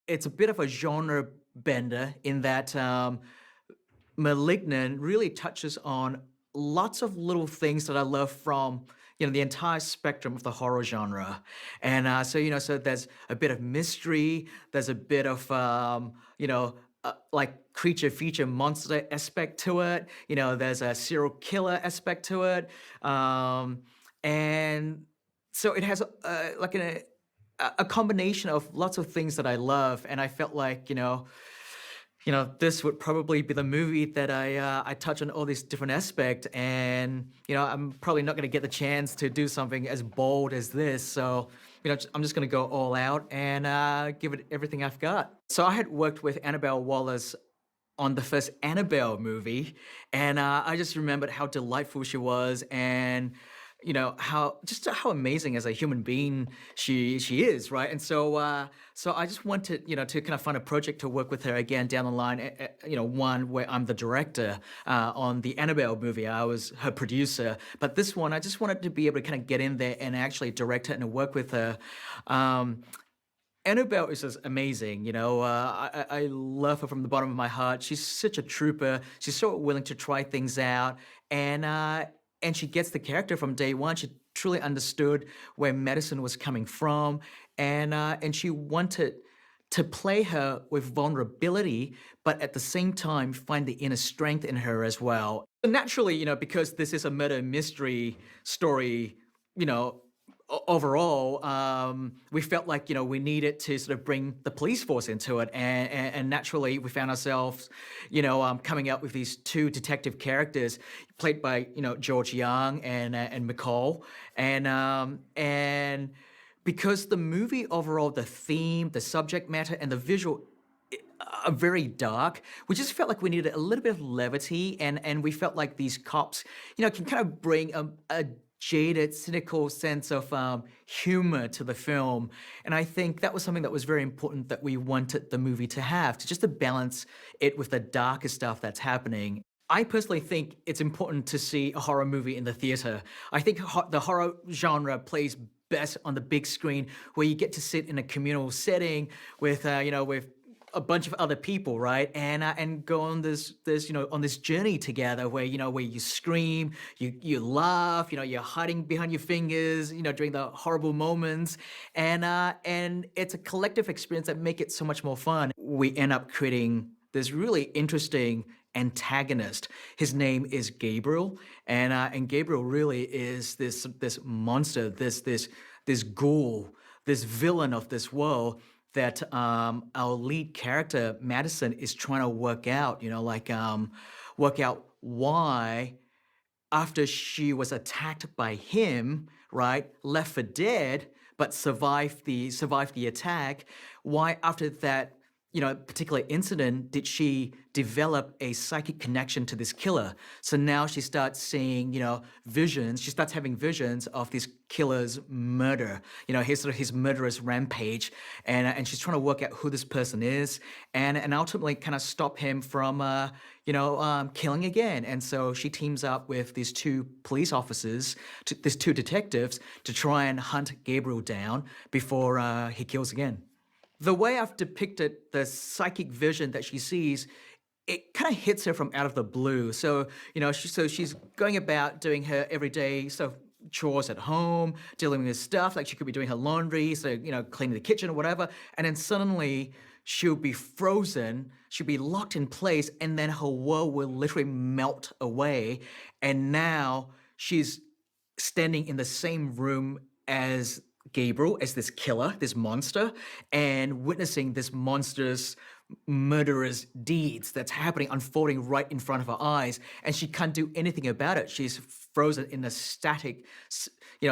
it's a bit of a genre bender in that Malignant really touches on lots of little things that I love from the entire spectrum of the horror genre, and so there's a bit of mystery, there's a bit of like creature feature monster aspect to it. There's a serial killer aspect to it, and so it has like a combination of lots of things that I love, and I felt like this would probably be the movie that I touch on all these different aspects, and I'm probably not going to get the chance to do something as bold as this. So I'm just going to go all out and give it everything I've got. So I had worked with Annabelle Wallace on the first Annabelle movie, and I just remembered how delightful she was, and how amazing as a human being she is, right? And so I just wanted to kind of find a project to work with her again down the line. One where I'm the director on the Annabelle movie, I was her producer, but this one I just wanted to be able to kind of get in there and actually direct her and work with her. Um, Annabelle is just amazing. I love her from the bottom of my heart. She's such a trooper. She's so willing to try things out, and she gets the character from day one. She truly understood where Madison was coming from, and she wanted to play her with vulnerability, but at the same time find the inner strength in her as well. So naturally, because this is a murder mystery story, you know, overall, we felt like we needed to sort of bring the police force into it, and naturally we found ourselves, coming up with these two detective characters played by George Young and McCall, and because the movie overall, the theme, the subject matter, and the visual are very dark. We just felt like we needed a little bit of levity, and we felt like these cops, can kind of bring a jaded, cynical sense of humor to the film. And I think that was something that was very important that we wanted the movie to have, to balance it with the darker stuff that's happening. I personally think it's important to see a horror movie in the theater. I think the horror genre plays best on the big screen, where you get to sit in a communal setting with a bunch of other people, right? And go on this journey together where where you scream, you laugh, you're hiding behind your fingers, during the horrible moments, and it's a collective experience that make it so much more fun. We end up creating this really interesting antagonist. His name is Gabriel, and Gabriel really is this monster, this ghoul, this villain of this world that our lead character Madison is trying to work out. Work out why, after she was attacked by him, right, left for dead, but survived the attack, why after that particular incident did she develop a psychic connection to this killer. So now she starts seeing visions. She starts having visions of this killer's murder, his murderous rampage, and she's trying to work out who this person is, and ultimately kind of stop him from killing again. And so she teams up with these two police officers, these two detectives, to try and hunt Gabriel down before he kills again. The way I've depicted the psychic vision that she sees, it kind of hits her from out of the blue. So, she's going about doing her everyday sort of chores at home, dealing with stuff, like she could be doing her laundry, so, cleaning the kitchen or whatever. And then suddenly she'll be frozen, she'll be locked in place, and then her world will literally melt away. And now she's standing in the same room as Gabriel, as this killer, this monster, and witnessing this monster's murderous deeds that's happening, unfolding right in front of her eyes, and she can't do anything about it. She's frozen in a static,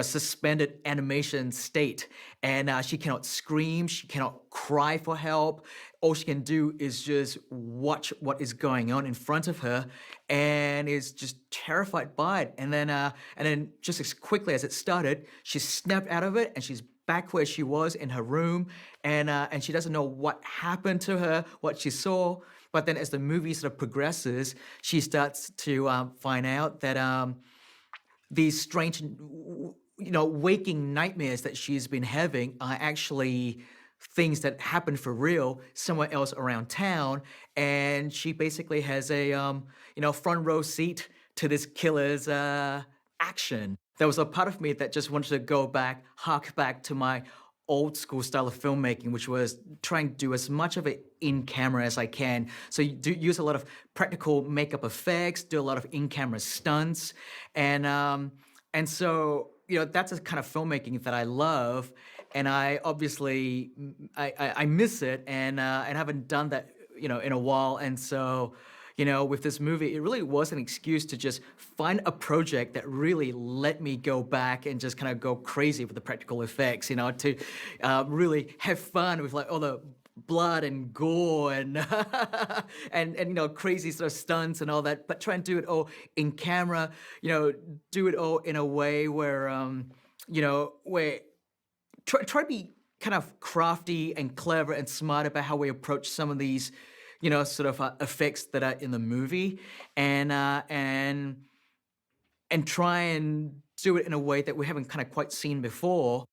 suspended animation state, and she cannot scream, she cannot cry for help. All she can do is just watch what is going on in front of her, and is just terrified by it. And then just as quickly as it started, she snapped out of it, and she's back where she was in her room, and she doesn't know what happened to her, what she saw. But then as the movie sort of progresses, she starts to find out that these strange, waking nightmares that she's been having are actually things that happen for real somewhere else around town, and she basically has a front row seat to this killer's action. There was a part of me that just wanted to go back, hark back to my old school style of filmmaking, which was trying to do as much of it in camera as I can. So you do use a lot of practical makeup effects, do a lot of in camera stunts, and so that's a kind of filmmaking that I love, and I obviously I miss it, and haven't done that in a while, and so with this movie, it really was an excuse to just find a project that really let me go back and just kind of go crazy with the practical effects, to really have fun with like all the blood and gore and and crazy sort of stunts and all that, but try and do it all in camera, do it all in a way where where try to be kind of crafty and clever and smart about how we approach some of these, sort of effects that are in the movie, and and try and do it in a way that we haven't kind of quite seen before.